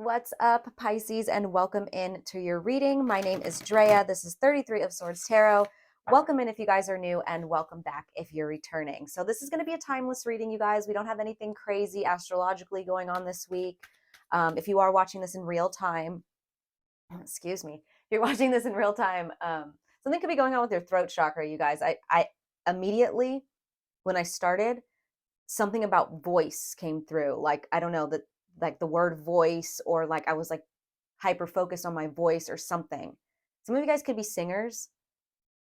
What's up, Pisces, and welcome in to your reading. My name is Drea. This is 33 of Swords Tarot. Welcome in if you guys are new, and welcome back if you're returning. So this is going to be a timeless reading, you guys. We don't have anything crazy astrologically going on this week. If you are watching this in real time, excuse me, if you're watching this in real time, something could be going on with your throat chakra, you guys. I immediately, when I started, something about voice came through. Like, I don't know, that like the word voice, or like I was like hyper focused on my voice or something. Some of you guys could be singers.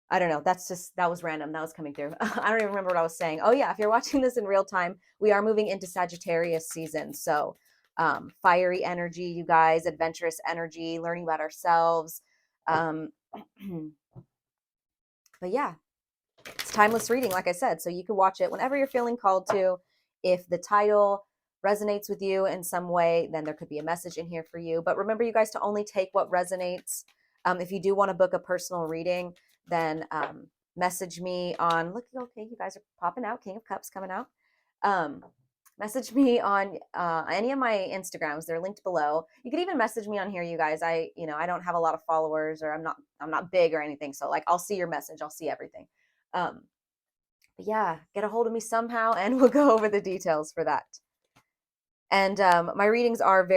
I don't know. That was random. That was coming through. I don't even remember what I was saying. Oh, yeah. If you're watching this in real time, we are moving into Sagittarius season. So, fiery energy, you guys, adventurous energy, learning about ourselves. Um, but yeah, it's timeless reading, like I said. So you can watch it whenever you're feeling called to. If the title resonates with you in some way, then there could be a message in here for you. But remember, you guys, to only take what resonates. If you do want to book a personal reading, then message me on, look, okay, you guys are popping out. King of Cups coming out. Message me on any of my Instagrams. They're linked below. You could even message me on here, you guys. I don't have a lot of followers, or I'm not big or anything. So like, I'll see your message. I'll see everything. But yeah, get a hold of me somehow, and we'll go over the details for that. And my readings are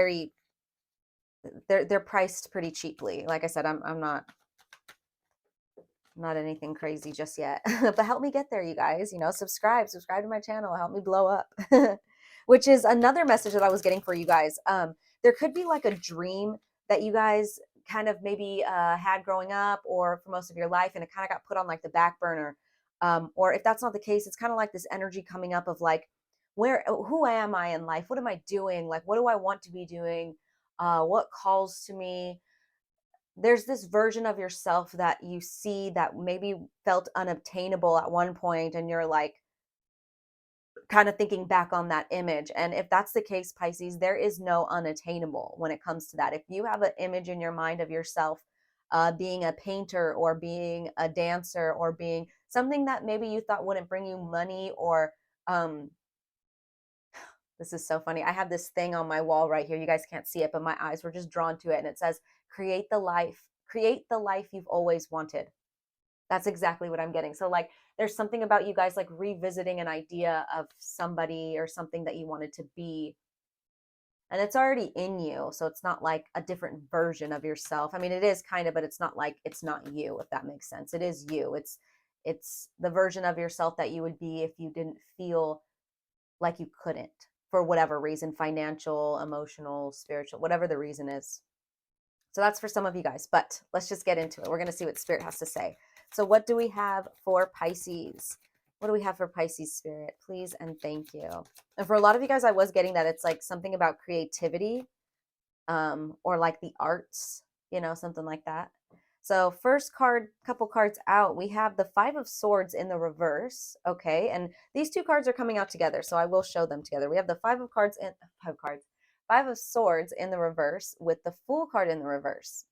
they're priced pretty cheaply. Like I said, I'm not anything crazy just yet, but help me get there, you guys. Subscribe to my channel, help me blow up. Which is another message that I was getting for you guys. There could be like a dream that you guys kind of maybe had growing up, or for most of your life, and it kind of got put on like the back burner. Or if that's not the case, it's kind of like this energy coming up of like, who am I in life? What am I doing? Like, what do I want to be doing? What calls to me? There's this version of yourself that you see that maybe felt unobtainable at one point, and you're like kind of thinking back on that image. And if that's the case, Pisces, there is no unattainable when it comes to that. If you have an image in your mind of yourself being a painter, or being a dancer, or being something that maybe you thought wouldn't bring you money, or um, this is so funny. I have this thing on my wall right here. You guys can't see it, but my eyes were just drawn to it. And it says, create the life you've always wanted. That's exactly what I'm getting. So like, there's something about you guys like revisiting an idea of somebody or something that you wanted to be, and it's already in you. So it's not like a different version of yourself. I mean, it is kind of, but it's not like it's not you, if that makes sense. It is you. It's the version of yourself that you would be if you didn't feel like you couldn't, for whatever reason, financial, emotional, spiritual, whatever the reason is. So that's for some of you guys, but let's just get into it. We're going to see what Spirit has to say. So what do we have for Pisces? What do we have for Pisces, Spirit? Please and thank you. And for a lot of you guys, I was getting that it's like something about creativity, or like the arts, something like that. So first card, couple cards out, we have the Five of Swords in the reverse. Okay, and these two cards are coming out together, so I will show them together. We have the Five of Swords in the reverse with the Fool card in the reverse.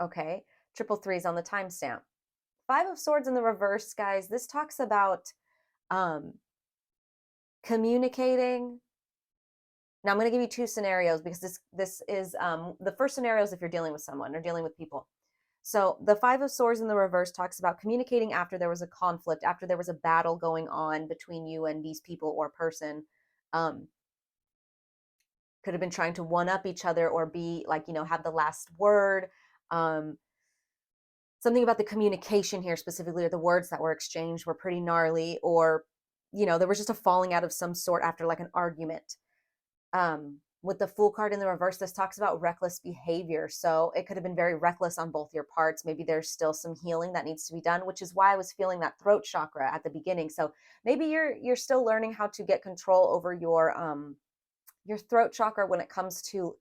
Okay, triple threes on the timestamp. Five of Swords in the reverse, guys. This talks about communicating. Now I'm going to give you two scenarios, because this is the first scenario is if you're dealing with someone or dealing with people. So the Five of Swords in the reverse talks about communicating after there was a conflict, after there was a battle going on between you and these people or person. Could have been trying to one up each other, or be like, have the last word. Something about the communication here specifically, or the words that were exchanged, were pretty gnarly, or, there was just a falling out of some sort after like an argument. With the Fool card in the reverse, this talks about reckless behavior. So it could have been very reckless on both your parts. Maybe there's still some healing that needs to be done, which is why I was feeling that throat chakra at the beginning. So maybe you're still learning how to get control over your throat chakra when it comes to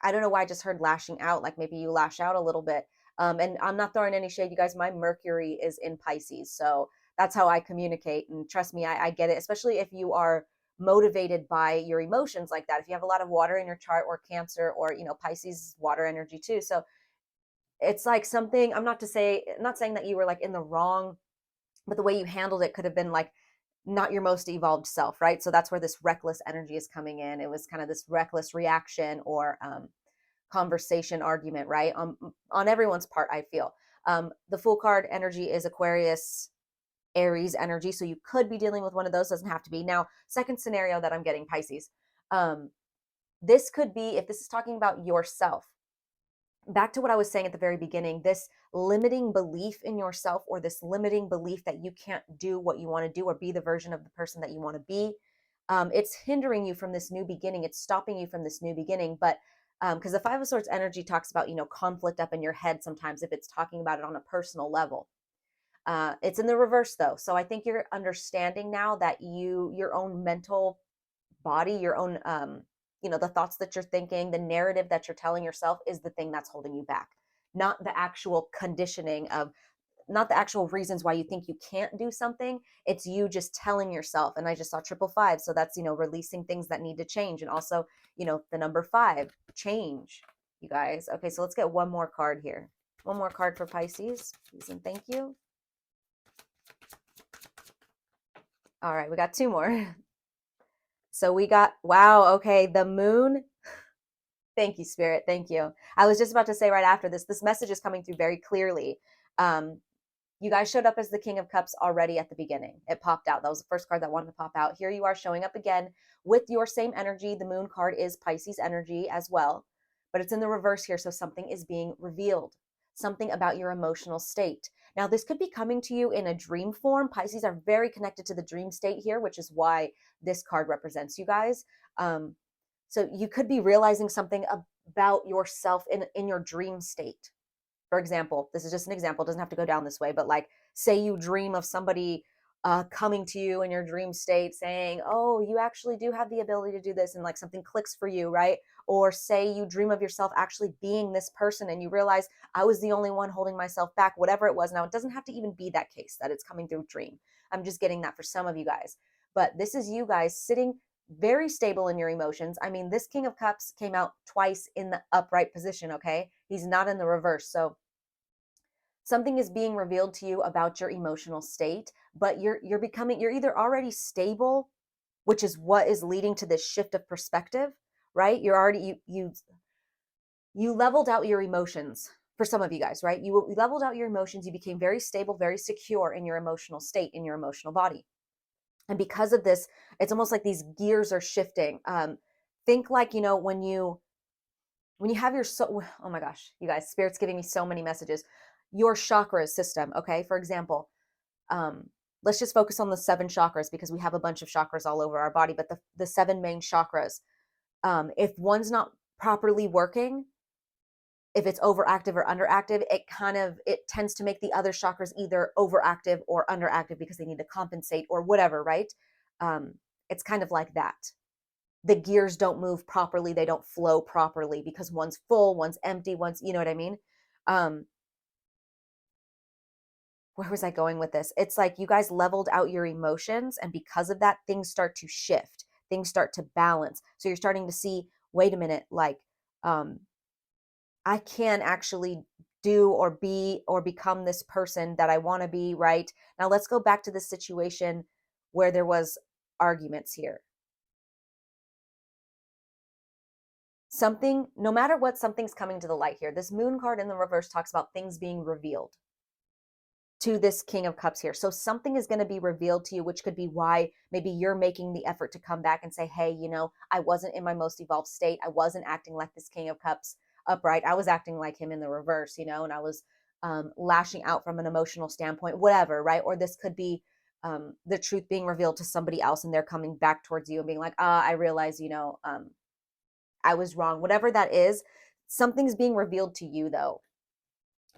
I don't know why I just heard lashing out, like maybe you lash out a little bit. And I'm not throwing any shade, you guys. My Mercury is in Pisces, so that's how I communicate. And trust me, I get it, especially if you are motivated by your emotions like that. If you have a lot of water in your chart, or Cancer, or Pisces, water energy too. So it's like something, I'm not saying that you were like in the wrong, but the way you handled it could have been like not your most evolved self, right? So that's where this reckless energy is coming in. It was kind of this reckless reaction or conversation, argument, right? On everyone's part, I feel. The Fool card energy is Aquarius, Aries energy. So you could be dealing with one of those, doesn't have to be. Now, second scenario that I'm getting, Pisces. This could be, if this is talking about yourself, back to what I was saying at the very beginning, this limiting belief in yourself, or this limiting belief that you can't do what you want to do or be the version of the person that you want to be. It's hindering you from this new beginning. It's stopping you from this new beginning. But because the Five of Swords energy talks about, conflict up in your head sometimes if it's talking about it on a personal level. It's in the reverse though. So I think you're understanding now that your own mental body, your own, the thoughts that you're thinking, the narrative that you're telling yourself is the thing that's holding you back, not the actual conditioning of, not the actual reasons why you think you can't do something. It's you just telling yourself. And I just saw triple five. So that's, releasing things that need to change. And also, the number five, change, you guys. Okay. So let's get one more card here. One more card for Pisces, please and thank you. All right. We got two more. So we got, wow. Okay. The moon. Thank you, Spirit. Thank you. I was just about to say right after this message is coming through very clearly. You guys showed up as the King of Cups already at the beginning. It popped out. That was the first card that wanted to pop out. Here you are showing up again with your same energy. The moon card is Pisces energy as well, but it's in the reverse here. So something is being revealed, something about your emotional state. Now, this could be coming to you in a dream form. Pisces are very connected to the dream state here, which is why this card represents you guys. So you could be realizing something about yourself in your dream state. For example, this is just an example, it doesn't have to go down this way, but like, say you dream of somebody coming to you in your dream state saying, oh, you actually do have the ability to do this, and like something clicks for you, right? Or say you dream of yourself actually being this person and you realize, I was the only one holding myself back, whatever it was. Now, it doesn't have to even be that case that it's coming through dream. I'm just getting that for some of you guys. But this is you guys sitting very stable in your emotions. I mean, this King of Cups came out twice in the upright position, okay? He's not in the reverse. So something is being revealed to you about your emotional state, but you're either already stable, which is what is leading to this shift of perspective, right? You're already you leveled out your emotions. For some of you guys, right? You leveled out your emotions. You became very stable, very secure in your emotional state, in your emotional body. And because of this, it's almost like these gears are shifting. Think like, when you have your soul, oh my gosh, you guys, Spirit's giving me so many messages. Your chakra system, okay? For example, let's just focus on the 7 chakras because we have a bunch of chakras all over our body, but the 7 main chakras, if one's not properly working, if it's overactive or underactive, it tends to make the other chakras either overactive or underactive because they need to compensate or whatever, right? It's kind of like that. The gears don't move properly. They don't flow properly because one's full, one's empty, one's, you know what I mean? Where was I going with this? It's like you guys leveled out your emotions, and because of that, things start to shift. Things start to balance. So you're starting to see, wait a minute, like, I can actually do or be or become this person that I want to be, right? Now let's go back to the situation where there was arguments here. Something, no matter what, something's coming to the light here. This moon card in the reverse talks about things being revealed to this King of Cups here. So something is going to be revealed to you, which could be why maybe you're making the effort to come back and say, hey, I wasn't in my most evolved state. I wasn't acting like this King of Cups upright. I was acting like him in the reverse, and I was lashing out from an emotional standpoint, whatever, right? Or this could be the truth being revealed to somebody else, and they're coming back towards you and being like, I realize, I was wrong. Whatever that is, something's being revealed to you, though,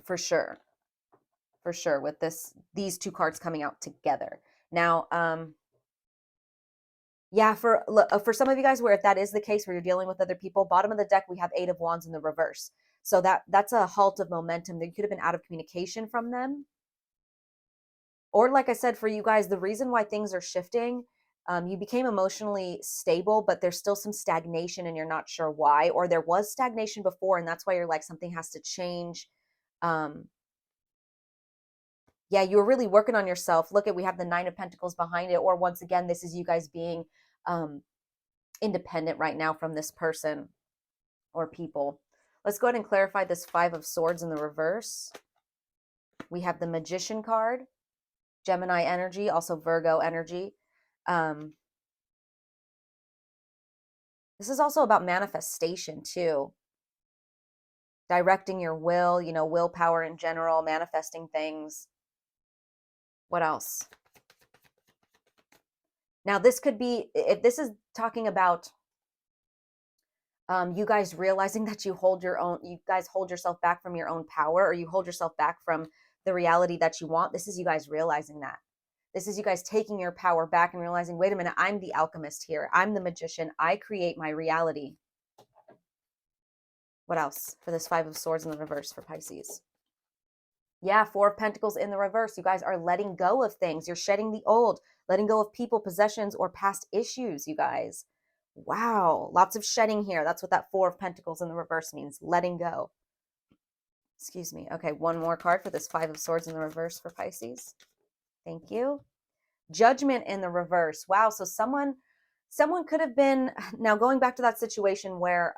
for sure. For sure, with these 2 cards coming out together. Now, yeah, for some of you guys where if that is the case where you're dealing with other people, bottom of the deck, we have 8 of Wands in the reverse. So that's a halt of momentum. There could have been out of communication from them. Or like I said, for you guys, the reason why things are shifting, you became emotionally stable, but there's still some stagnation and you're not sure why, or there was stagnation before and that's why you're like, something has to change. Yeah, you were really working on yourself. Look at, we have the Nine of Pentacles behind it. Or once again, this is you guys being independent right now from this person or people. Let's go ahead and clarify this Five of Swords in the reverse. We have the Magician card, Gemini energy, also Virgo energy. This is also about manifestation too. Directing your will, you know, willpower in general, manifesting things. What else? Now, this could be, if this is talking about you guys realizing that you guys hold yourself back from your own power, or you hold yourself back from the reality that you want. This is you guys realizing that. This is you guys taking your power back and realizing, wait a minute, I'm the alchemist here. I'm the magician. I create my reality. What else for this Five of Swords in the reverse for Pisces? Yeah, Four of Pentacles in the reverse. You guys are letting go of things. You're shedding the old, letting go of people, possessions, or past issues, you guys. Wow, lots of shedding here. That's what that Four of Pentacles in the reverse means, letting go. Excuse me. Okay, one more card for this Five of Swords in the reverse for Pisces. Thank you. Judgment in the reverse. Wow, so someone could have been, now going back to that situation where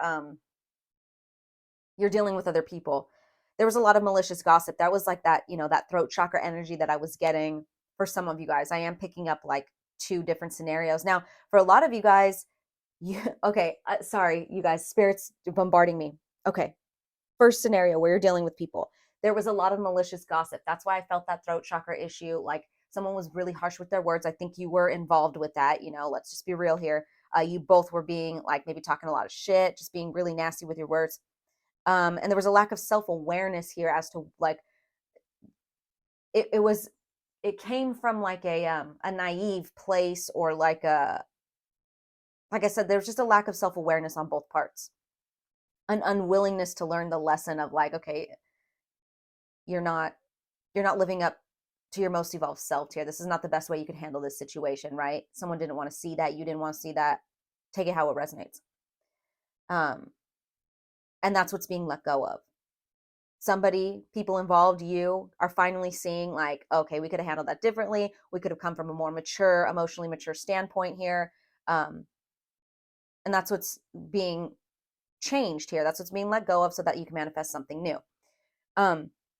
you're dealing with other people. There was a lot of malicious gossip. That was like that, you know, that throat chakra energy that I was getting for some of you guys. I am picking up like two different scenarios. Now, for a lot of you guys, okay, sorry, you guys, spirits bombarding me. Okay, first scenario where you're dealing with people. There was a lot of malicious gossip. That's why I felt that throat chakra issue. Like someone was really harsh with their words. I think you were involved with that. You know, let's just be real here. You both were being like maybe talking a lot of shit, just being really nasty with your words. And there was a lack of self-awareness here as to like it came from like a naive place, or like I said, there's just a lack of self-awareness on both parts, an unwillingness to learn the lesson of like, okay, you're not living up to your most evolved self here. This is not the best way you could handle this situation, right? Someone didn't want to see that, you didn't want to see that. Take it how it resonates. And that's what's being let go of. People involved, you are finally seeing like, okay, we could have handled that differently. We could have come from a more mature, emotionally mature standpoint here. And that's what's being changed here. That's what's being let go of so that you can manifest something new.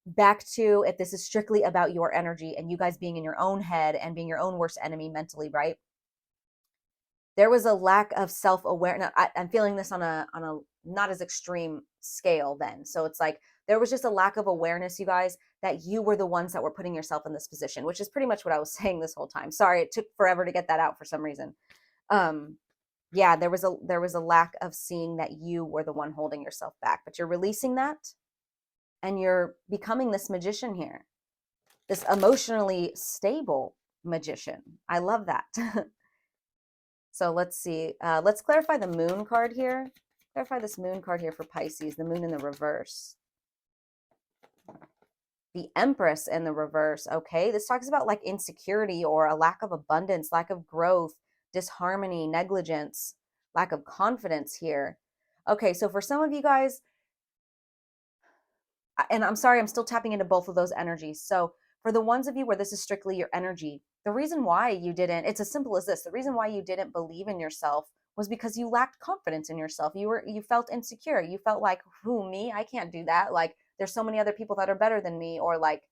Back to, if this is strictly about your energy and you guys being in your own head and being your own worst enemy mentally, right? There was a lack of self-awareness. I'm feeling this on a not as extreme scale then. So it's like there was just a lack of awareness, you guys, that you were the ones that were putting yourself in this position, which is pretty much what I was saying this whole time. Sorry, it took forever to get that out for some reason. Yeah, there was a lack of seeing that you were the one holding yourself back, but you're releasing that and you're becoming this magician here, this emotionally stable magician. I love that. So let's see. Let's clarify the moon card here. Clarify this moon card here for Pisces, the moon in the reverse. The Empress in the reverse. Okay, this talks about like insecurity or a lack of abundance, lack of growth, disharmony, negligence, lack of confidence here. Okay, so for some of you guys, and I'm sorry, I'm still tapping into both of those energies. So for the ones of you where this is strictly your energy, the reason why you didn't, it's as simple as this. The reason why you didn't believe in yourself was because you lacked confidence in yourself. You felt insecure. You felt like, who, me? I can't do that. Like there's so many other people that are better than me. Or like,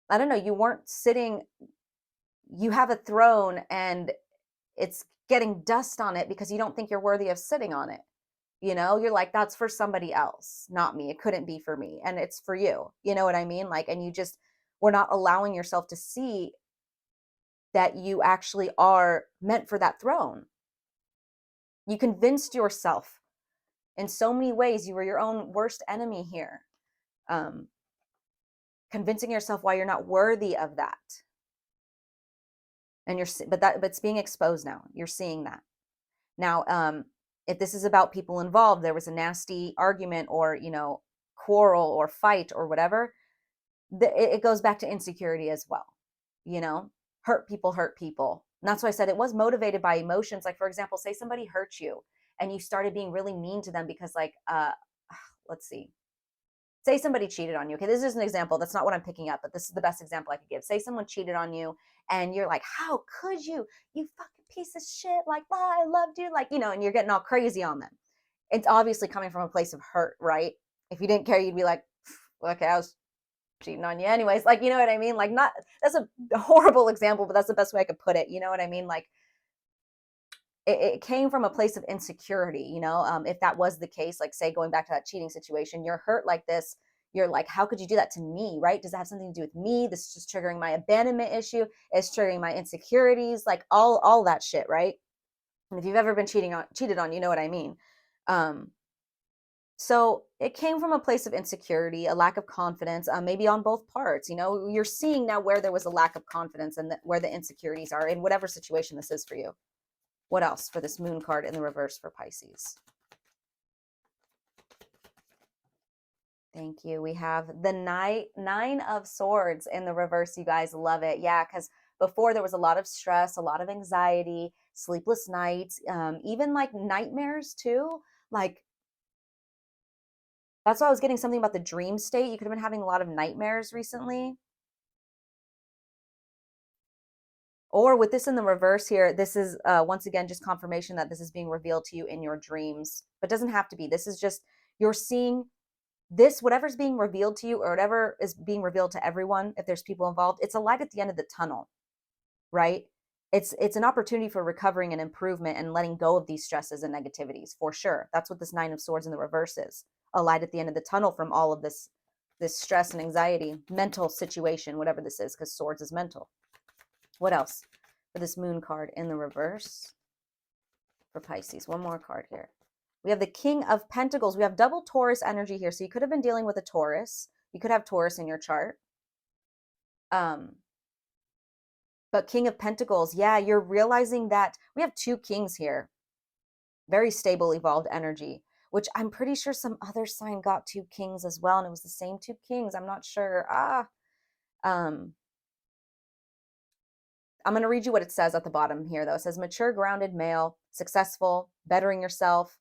I don't know, you weren't sitting, you have a throne and it's getting dust on it because you don't think you're worthy of sitting on it. You know, you're like, that's for somebody else, not me. It couldn't be for me. And it's for you. You know what I mean? Like, and you just were not allowing yourself to see that you actually are meant for that throne. You convinced yourself in so many ways. You were your own worst enemy here. Convincing yourself why you're not worthy of that. And but it's being exposed now. You're seeing that. Now, if this is about people involved, there was a nasty argument or, you know, quarrel or fight or whatever, it goes back to insecurity as well. You know, hurt people. And that's why I said it was motivated by emotions. Like, for example, say somebody hurt you and you started being really mean to them because like, let's see. say somebody cheated on you. Okay, this is an example. That's not what I'm picking up, but this is the best example I could give. Say someone cheated on you and you're like, how could you? You fucking piece of shit. Like, oh, I loved you. Like, and you're getting all crazy on them. It's obviously coming from a place of hurt, right? If you didn't care, you'd be like, okay, I was cheating on you anyways. Like, you know what I mean? Like, not, that's a horrible example, but that's the best way I could put it. You know what I mean? Like, it came from a place of insecurity, if that was the case, like say going back to that cheating situation, you're hurt like this. You're like, how could you do that to me? Right? Does that have something to do with me? This is just triggering my abandonment issue. It's triggering my insecurities, like all that shit, right? And if you've ever been cheated on, you know what I mean. So it came from a place of insecurity, a lack of confidence, maybe on both parts. You're seeing now where there was a lack of confidence and where the insecurities are in whatever situation this is for you. What else for this moon card in the reverse for Pisces? Thank you. We have the nine of swords in the reverse. You guys love it. Yeah, because before there was a lot of stress, a lot of anxiety, sleepless nights, even like nightmares too. Like, that's why I was getting something about the dream state. You could have been having a lot of nightmares recently. Or with this in the reverse here, this is once again just confirmation that this is being revealed to you in your dreams. But it doesn't have to be. This is just, you're seeing this, whatever's being revealed to you or whatever is being revealed to everyone, if there's people involved, it's a light at the end of the tunnel, right? It's an opportunity for recovering and improvement and letting go of these stresses and negativities, for sure. That's what this Nine of Swords in the reverse is. A light at the end of the tunnel from all of this stress and anxiety, mental situation, whatever this is, because swords is mental. What else for this moon card in the reverse for Pisces? One more card here. We have the King of Pentacles. We have double Taurus energy here. So you could have been dealing with a Taurus. You could have Taurus in your chart. But King of Pentacles, yeah, you're realizing that we have two kings here. Very stable, evolved energy, which I'm pretty sure some other sign got two kings as well. And it was the same two kings. I'm not sure. I'm going to read you what it says at the bottom here, though. It says mature, grounded male, successful, bettering yourself,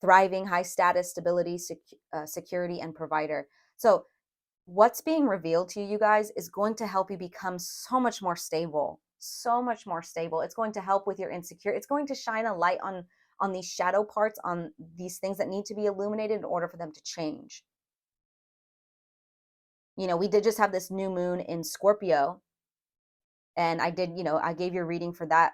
thriving, high status, stability, security, and provider. So what's being revealed to you, you guys, is going to help you become so much more stable, so much more stable. It's going to help with your insecurity. It's going to shine a light on these shadow parts, on these things that need to be illuminated in order for them to change. We did just have this new moon in Scorpio, and I did, I gave you a reading for that,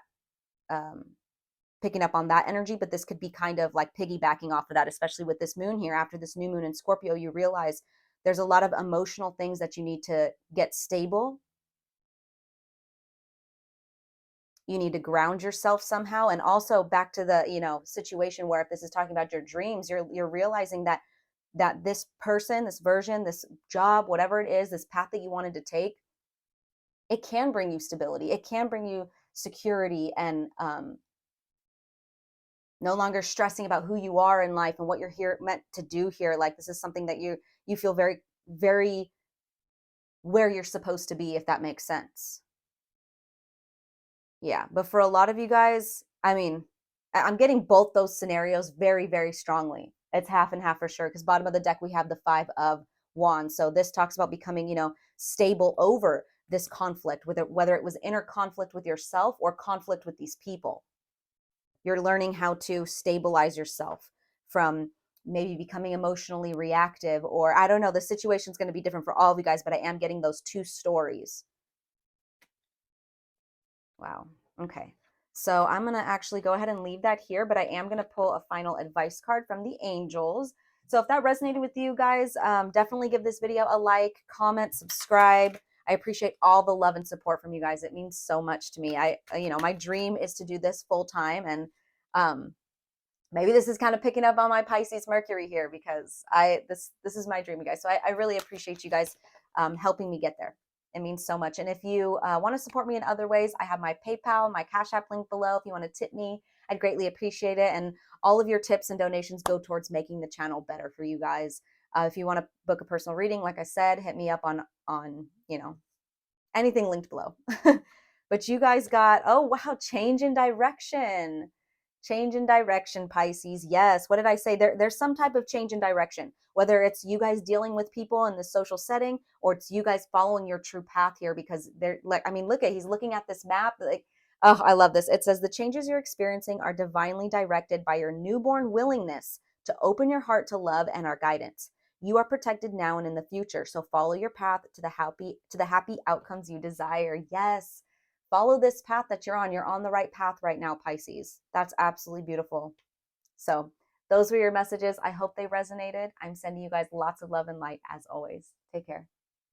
picking up on that energy, but this could be kind of like piggybacking off of that, especially with this moon here. After this new moon in Scorpio, you realize there's a lot of emotional things that you need to get stable. You need to ground yourself somehow. And also back to the, situation where if this is talking about your dreams, you're realizing that this person, this version, this job, whatever it is, this path that you wanted to take, it can bring you stability. It can bring you security and no longer stressing about who you are in life and what you're here meant to do here. Like, this is something that you feel very, very where you're supposed to be, if that makes sense. Yeah. But for a lot of you guys, I mean, I'm getting both those scenarios very, very strongly. It's half and half for sure. Because bottom of the deck, we have the Five of Wands. So this talks about becoming, stable over this conflict, whether it was inner conflict with yourself or conflict with these people. You're learning how to stabilize yourself from maybe becoming emotionally reactive, or I don't know, the situation's going to be different for all of you guys, but I am getting those two stories. Wow. Okay. So I'm going to actually go ahead and leave that here, but I am going to pull a final advice card from the angels. So if that resonated with you guys, definitely give this video a like, comment, subscribe. I appreciate all the love and support from you guys. It means so much to me. My dream is to do this full time, and maybe this is kind of picking up on my Pisces Mercury here, because this is my dream, you guys. So I really appreciate you guys helping me get there. It means so much. And if you want to support me in other ways, I have my PayPal, my Cash App link below. If you want to tip me, I'd greatly appreciate it. And all of your tips and donations go towards making the channel better for you guys. If you want to book a personal reading, like I said, hit me up on anything linked below. But you guys got, oh wow, change in direction. Change in direction, Pisces. Yes. What did I say? There's some type of change in direction, whether it's you guys dealing with people in the social setting or it's you guys following your true path here because they're like, I mean, look at, he's looking at this map. Like, oh, I love this. It says the changes you're experiencing are divinely directed by your newborn willingness to open your heart to love and our guidance. You are protected now and in the future. So follow your path to the happy outcomes you desire. Yes. Follow this path that you're on. You're on the right path right now, Pisces. That's absolutely beautiful. So, those were your messages. I hope they resonated. I'm sending you guys lots of love and light as always. Take care.